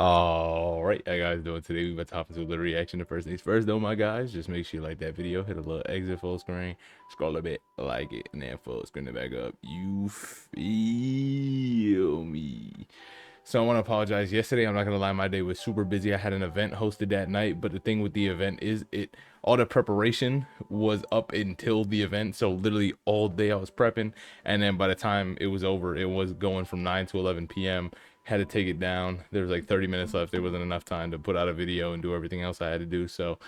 All right, how you guys doing today? We about to hop into a little reaction to first things first, though, my guys. Just make sure you like that video, hit a little exit full screen, scroll a bit, like it, and then full screen it back up. You feel me? So I want to apologize. Yesterday, I'm not gonna lie, my day was super busy. I had an event hosted that night, but the thing with the event is all the preparation was up until the event. So literally all day I was prepping, and then by the time it was over, it was going from 9 to 11 p.m. Had to take it down. There was like 30 minutes left. There wasn't enough time to put out a video and do everything else I had to do. So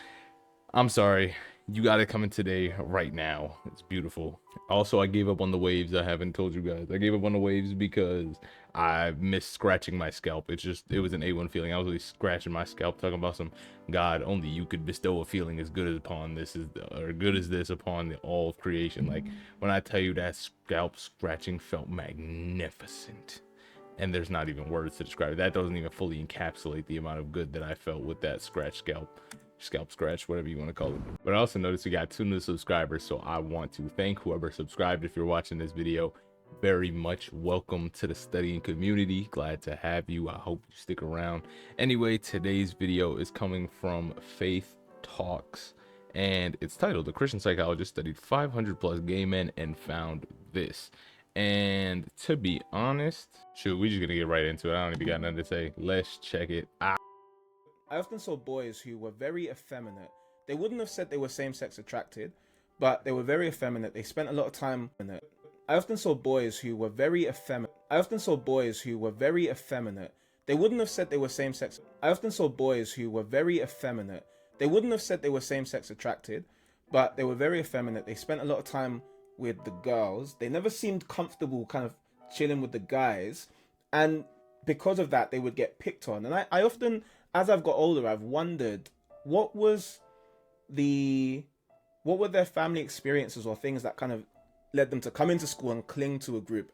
I'm sorry. You got it coming today, right now. It's beautiful. Also, I gave up on the waves. I haven't told you guys. I gave up on the waves because I missed scratching my scalp. It was an A1 feeling. I was really scratching my scalp, talking about some God, only you could bestow a feeling as good as upon this is or good as this upon the all of creation. Like when I tell you that scalp scratching felt magnificent. And there's not even words to describe it. That doesn't even fully encapsulate the amount of good that I felt with that scalp scratch, whatever you want to call it. But I also noticed we got 2 new subscribers, so I want to thank whoever subscribed. If you're watching this video, very much welcome to the studying community. Glad to have you. I hope you stick around. Anyway, today's video is coming from Faith Talks, and it's titled "The Christian Psychologist Studied 500 plus gay men and found this." And to be honest, shoot, we just gonna get right into it. I don't even got nothing to say. Let's check it out. I often saw boys who were very effeminate. They wouldn't have said they were same-sex attracted, but they were very effeminate. They spent a lot of time in it. I often saw boys who were very effeminate. They wouldn't have said they were same-sex. I often saw boys who were very effeminate. They wouldn't have said they were same-sex attracted, but they were very effeminate. They spent a lot of time with the girls. They never seemed comfortable kind of chilling with the guys. And because of that, they would get picked on. And I often, as I've got older, I've wondered what was the what were their family experiences or things that kind of led them to come into school and cling to a group.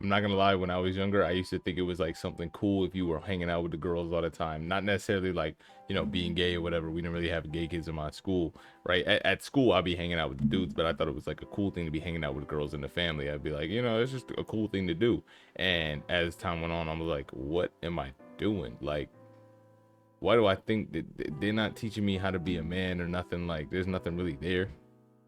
I'm not gonna lie, when I was younger, I used to think it was like something cool if you were hanging out with the girls all the time. Not necessarily like, being gay or whatever. We didn't really have gay kids in my school, right? At school, I'd be hanging out with the dudes, but I thought it was like a cool thing to be hanging out with girls in the family. I'd be like, it's just a cool thing to do. And as time went on, I'm like, what am I doing? Like, why do I think that they're not teaching me how to be a man or nothing? Like, there's nothing really there.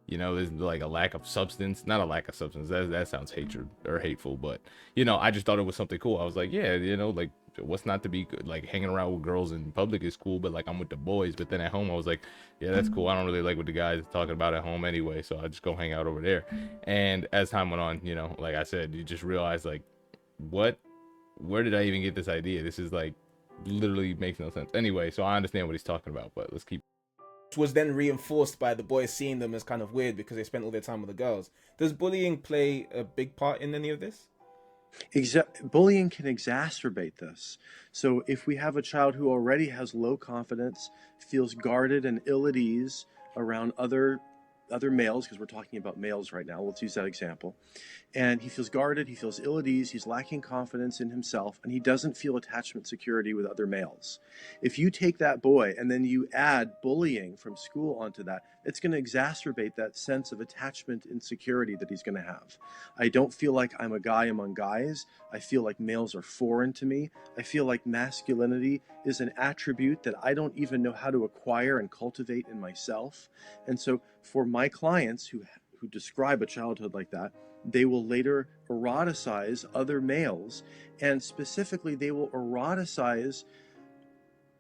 There's like a lack of substance. Not a lack of substance. That sounds hatred or hateful, but I just thought it was something cool. I was like, yeah, like what's not to be good? Like hanging around with girls in public is cool, but like I'm with the boys. But then at home, I was like, yeah, that's cool. I don't really like what the guys are talking about at home anyway, so I just go hang out over there. And as time went on, like I said, you just realize like, what? Where did I even get this idea? This is like literally makes no sense. Anyway, so I understand what he's talking about, but let's keep. Was then reinforced by the boys seeing them as kind of weird because they spent all their time with the girls. Does bullying play a big part in any of this? Bullying can exacerbate this. So if we have a child who already has low confidence, feels guarded and ill at ease around other males, because we're talking about males right now, let's use that example, and he feels guarded, he feels ill at ease, he's lacking confidence in himself, and he doesn't feel attachment security with other males. If you take that boy and then you add bullying from school onto that, it's going to exacerbate that sense of attachment insecurity that he's going to have. I don't feel like I'm a guy among guys. I feel like males are foreign to me. I feel like masculinity is an attribute that I don't even know how to acquire and cultivate in myself. And so for my clients who describe a childhood like that, they will later eroticize other males, and specifically they will eroticize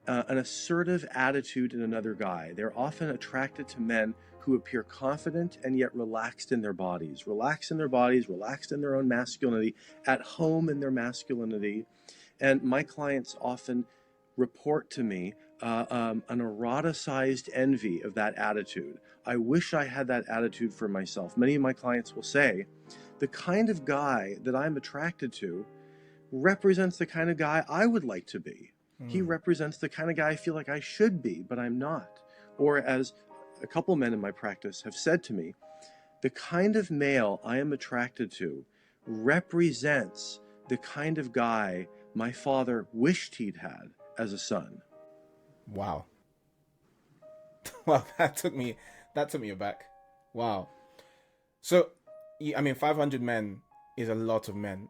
an assertive attitude in another guy. They're often attracted to men who appear confident and yet relaxed in their bodies, relaxed in their own masculinity, at home in their masculinity. And my clients often report to me an eroticized envy of that attitude. I wish I had that attitude for myself. Many of my clients will say, the kind of guy that I'm attracted to represents the kind of guy I would like to be. He represents the kind of guy I feel like I should be, but I'm not. Or as a couple men in my practice have said to me, the kind of male I am attracted to represents the kind of guy my father wished he'd had as a son. Wow. Well, that took me aback. Wow. So, I mean, 500 men is a lot of men.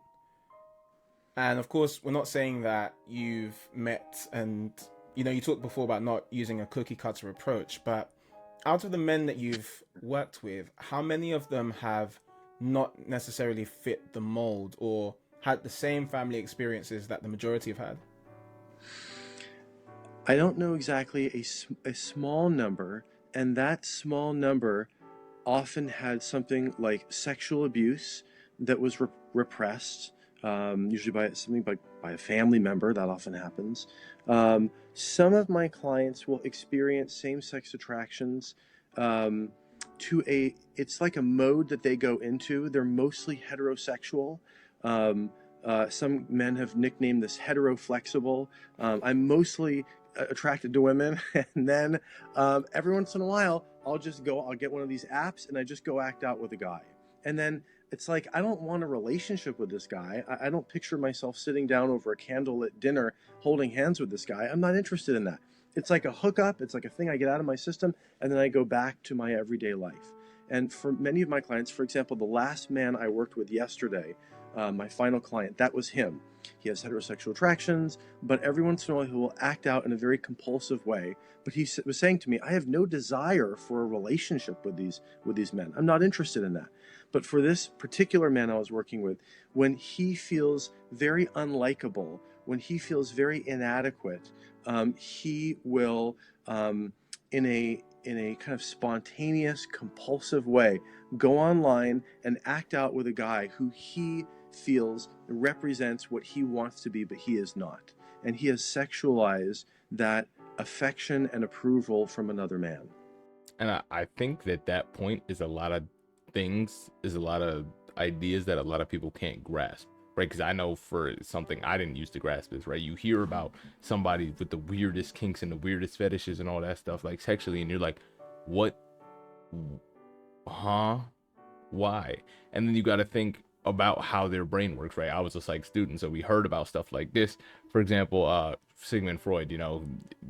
And of course, we're not saying that you've met and, you talked before about not using a cookie cutter approach, but out of the men that you've worked with, how many of them have not necessarily fit the mold or had the same family experiences that the majority have had? I don't know exactly a small number, and that small number often had something like sexual abuse that was repressed, usually by a family member. That often happens. Some of my clients will experience same-sex attractions um, it's like a mode that they go into. They're mostly heterosexual. Um, some men have nicknamed this heteroflexible. I'm mostly attracted to women, and then every once in a while, I'll get one of these apps, and I just go act out with a guy. And then it's like, I don't want a relationship with this guy. I don't picture myself sitting down over a candlelit dinner holding hands with this guy. I'm not interested in that. It's like a hookup. It's like a thing I get out of my system, and then I go back to my everyday life. And for many of my clients, for example, the last man I worked with yesterday, my final client, that was him. He has heterosexual attractions, but every once in a while he will act out in a very compulsive way. But he was saying to me, I have no desire for a relationship with these men. I'm not interested in that. But for this particular man I was working with, when he feels very unlikable, when he feels very inadequate, he will, in a kind of spontaneous, compulsive way, go online and act out with a guy who he feels represents what he wants to be, but he is not. And he has sexualized that affection and approval from another man. And I think that point is a lot of things, is a lot of ideas that a lot of people can't grasp, right? Because I know for something I didn't used to grasp this, right? You hear about somebody with the weirdest kinks and the weirdest fetishes and all that stuff, like sexually, and you're like, what? Huh? Why? And then you got to think about how their brain works, right? I was a psych student, so we heard about stuff like this. For example, Sigmund Freud,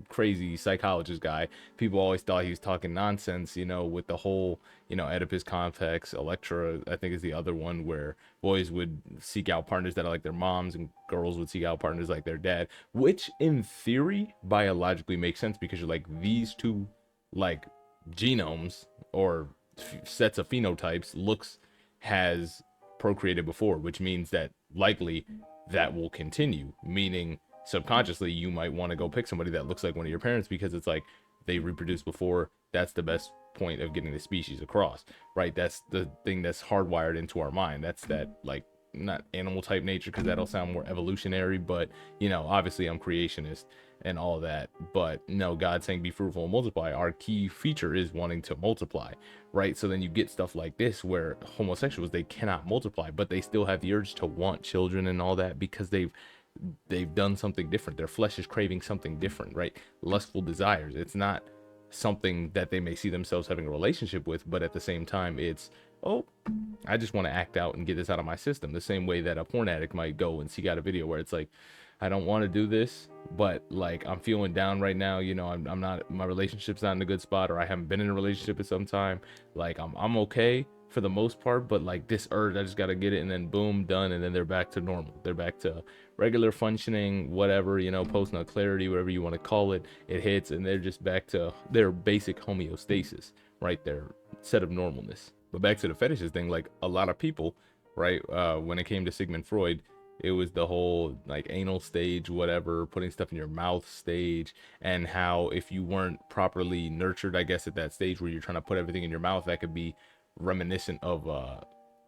crazy psychologist guy. People always thought he was talking nonsense, with the whole, Oedipus complex. Electra, I think, is the other one, where boys would seek out partners that are like their moms and girls would seek out partners like their dad, which in theory biologically makes sense, because you're like, these two like genomes or sets of phenotypes has procreated before, which means that likely that will continue, meaning subconsciously you might want to go pick somebody that looks like one of your parents, because it's like they reproduced before. That's the best point of getting the species across, right? That's the thing that's hardwired into our mind. That's that, like, not animal type nature, because that'll sound more evolutionary, but obviously I'm creationist and all that, but no, God saying be fruitful and multiply, our key feature is wanting to multiply, right? So then you get stuff like this where homosexuals, they cannot multiply, but they still have the urge to want children and all that, because they've done something different. Their flesh is craving something different, right? Lustful desires. It's not something that they may see themselves having a relationship with, but at the same time, it's, oh, I just want to act out and get this out of my system. The same way that a porn addict might go and seek out a video where it's like, I don't want to do this, but like, I'm feeling down right now. I'm not, my relationship's not in a good spot, or I haven't been in a relationship in some time. Like, I'm okay for the most part, but like this urge, I just got to get it, and then boom, done. And then they're back to normal. They're back to regular functioning, whatever, post-nut clarity, whatever you want to call it. It hits, and they're just back to their basic homeostasis, right? Their set of normalness. But back to the fetishes thing, like a lot of people, right? When it came to Sigmund Freud, it was the whole like anal stage, whatever, putting stuff in your mouth stage, and how if you weren't properly nurtured, I guess, at that stage where you're trying to put everything in your mouth, that could be reminiscent of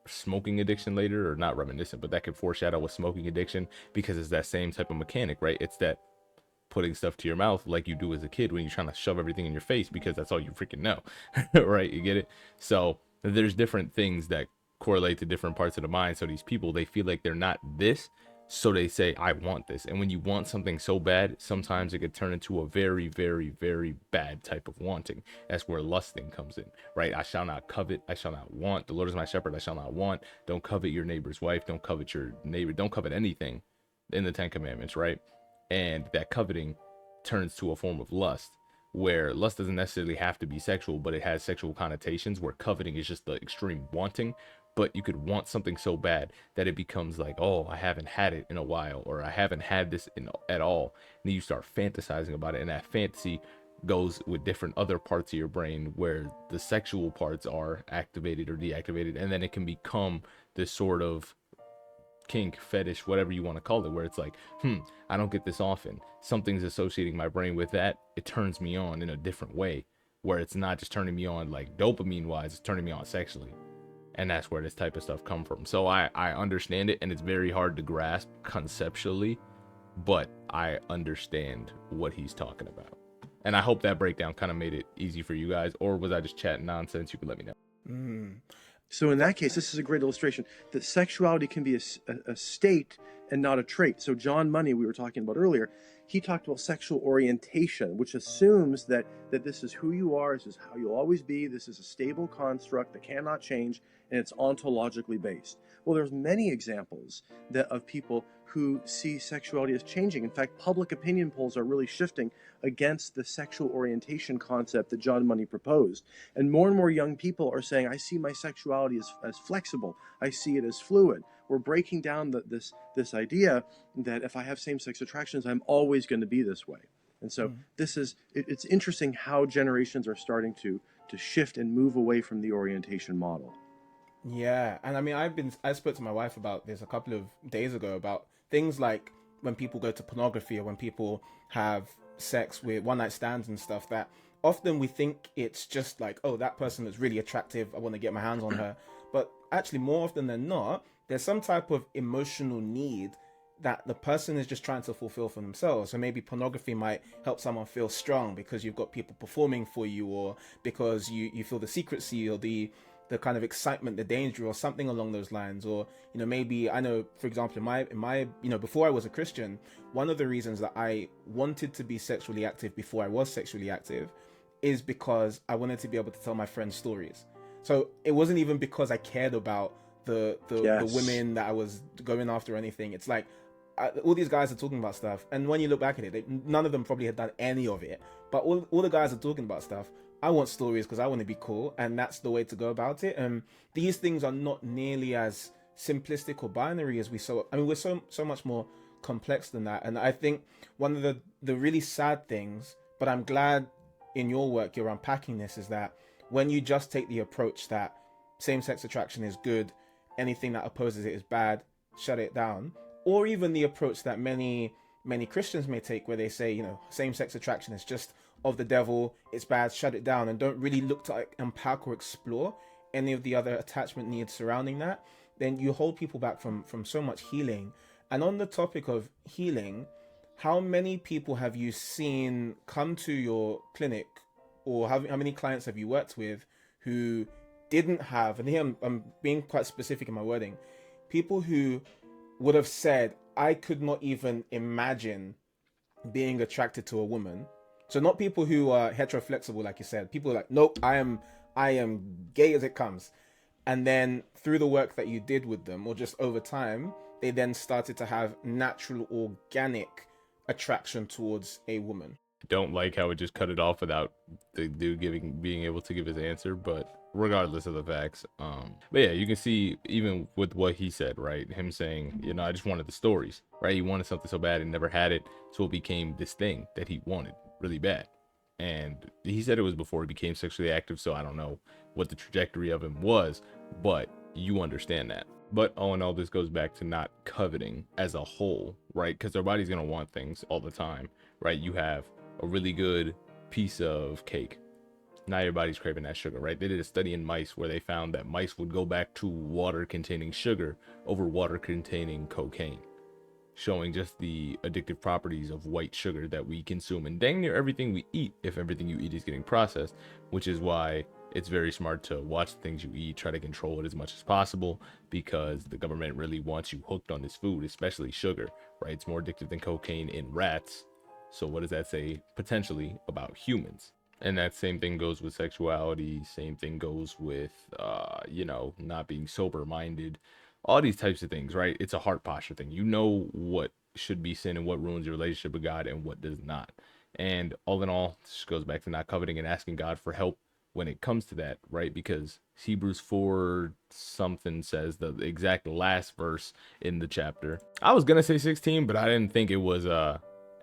smoking addiction later, or not reminiscent, but that could foreshadow a smoking addiction, because it's that same type of mechanic, right? It's that putting stuff to your mouth like you do as a kid when you're trying to shove everything in your face because that's all you freaking know, right? You get it? So there's different things that correlate to different parts of the mind. So these people, they feel like they're not this, so they say, I want this. And when you want something so bad, sometimes it could turn into a very, very, very bad type of wanting. That's where lusting comes in, right? I shall not covet, I shall not want. The Lord is my shepherd, I shall not want. Don't covet your neighbor's wife, don't covet your neighbor, don't covet anything in the 10 Commandments, right? And that coveting turns to a form of lust, where lust doesn't necessarily have to be sexual, but it has sexual connotations, where coveting is just the extreme wanting. but you could want something so bad that it becomes like, oh, I haven't had it in a while, or I haven't had this at all. And then you start fantasizing about it, and that fantasy goes with different other parts of your brain where the sexual parts are activated or deactivated, and then it can become this sort of kink, fetish, whatever you want to call it, where it's like, I don't get this often. Something's associating my brain with that. It turns me on in a different way, where it's not just turning me on like dopamine wise, it's turning me on sexually. And that's where this type of stuff come from. So I understand it, and it's very hard to grasp conceptually, but I understand what he's talking about. And I hope that breakdown kind of made it easy for you guys, or was I just chatting nonsense? You can let me know. So in that case, this is a great illustration that sexuality can be a state and not a trait. So John Money, we were talking about earlier, he talked about sexual orientation, which assumes that this is who you are, this is how you'll always be, this is a stable construct that cannot change, and it's ontologically based. Well, there's many examples of people who see sexuality as changing. In fact, public opinion polls are really shifting against the sexual orientation concept that John Money proposed. And more young people are saying, I see my sexuality as flexible. I see it as fluid. We're breaking down this idea that if I have same-sex attractions, I'm always going to be this way. And so it's interesting how generations are starting to shift and move away from the orientation model. Yeah, and I mean, I spoke to my wife about this a couple of days ago about things like when people go to pornography or when people have sex with one-night stands and stuff, that often we think it's just like, oh, that person is really attractive, I want to get my hands on her. But actually, more often than not, there's some type of emotional need that the person is just trying to fulfill for themselves. So maybe pornography might help someone feel strong because you've got people performing for you, or because you feel the secrecy or the kind of excitement, the danger, or something along those lines. Or, you know, maybe, I know, for example, in my you know, before I was a Christian, one of the reasons that I wanted to be sexually active before I was sexually active is because I wanted to be able to tell my friends stories. So it wasn't even because I cared about the women that I was going after or anything. It's like, all these guys are talking about stuff, and when you look back at it, none of them probably had done any of it, but all the guys are talking about stuff. I want stories because I want to be cool, and that's the way to go about it. And these things are not nearly as simplistic or binary as we're so much more complex than that. And I think one of the really sad things, but I'm glad in your work you're unpacking this, is that when you just take the approach that same-sex attraction is good, anything that opposes it is bad, shut it down, or even the approach that many Christians may take, where they say, you know, same-sex attraction is just of the devil, it's bad, shut it down, and don't really look to unpack or explore any of the other attachment needs surrounding that, then you hold people back from so much healing. And on the topic of healing, how many people have you seen come to your clinic, or how many clients have you worked with who didn't have, and here I'm being quite specific in my wording, people who would have said, I could not even imagine being attracted to a woman. So not people who are heteroflexible, like you said. People are like, nope, I am gay as it comes. And then through the work that you did with them, or just over time, they then started to have natural, organic attraction towards a woman. Don't like how it just cut it off without the dude being able to give his answer, but regardless of the facts, but yeah, you can see even with what he said, right? Him saying, you know, I just wanted the stories, right? He wanted something so bad and never had it, so it became this thing that he wanted really bad. And he said it was before he became sexually active, so I don't know what the trajectory of him was, but you understand that. But all in all, this goes back to not coveting as a whole, right? Because our body's gonna want things all the time, right? You have a really good piece of cake, now your body's craving that sugar, right? They did a study in mice where they found that mice would go back to water containing sugar over water containing cocaine, showing just the addictive properties of white sugar that we consume in dang near everything we eat, if everything you eat is getting processed, which is why it's very smart to watch the things you eat, try to control it as much as possible, because the government really wants you hooked on this food, especially sugar, right? It's more addictive than cocaine in rats. So what does that say potentially about humans? And that same thing goes with sexuality, same thing goes with, you know, not being sober-minded, all these types of things, right? It's a heart posture thing. You know what should be sin and what ruins your relationship with God and what does not. And all in all, this goes back to not coveting and asking God for help when it comes to that, right? Because Hebrews 4 something says the exact last verse in the chapter. I was gonna say 16, but I didn't think it was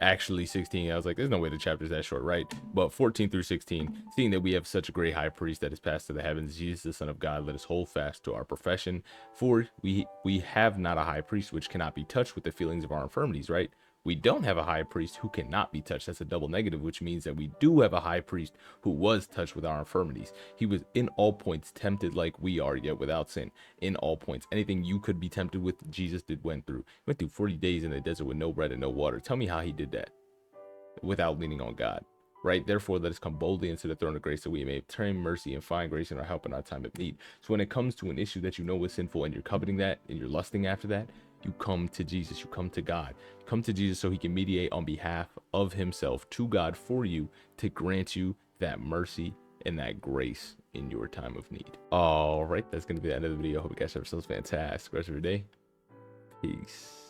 actually 16. I was like, there's no way the chapter's that short, right? But 14 through 16, seeing that we have such a great high priest that is passed to the heavens, Jesus the Son of God, let us hold fast to our profession. For we have not a high priest which cannot be touched with the feelings of our infirmities, right? We don't have a high priest who cannot be touched. That's a double negative, which means that we do have a high priest who was touched with our infirmities. He was in all points tempted like we are, yet without sin. In all points, anything you could be tempted with, Jesus went through. He went through 40 days in the desert with no bread and no water. Tell me how he did that without leaning on God, right? Therefore, let us come boldly into the throne of grace that we may obtain mercy and find grace in our help in our time of need. So when it comes to an issue that you know is sinful and you're coveting that and you're lusting after that, you come to Jesus, you come to God. Come to Jesus so he can mediate on behalf of himself to God for you to grant you that mercy and that grace in your time of need. All right, that's going to be the end of the video. I hope you guys have yourselves fantastic rest of your day. Peace.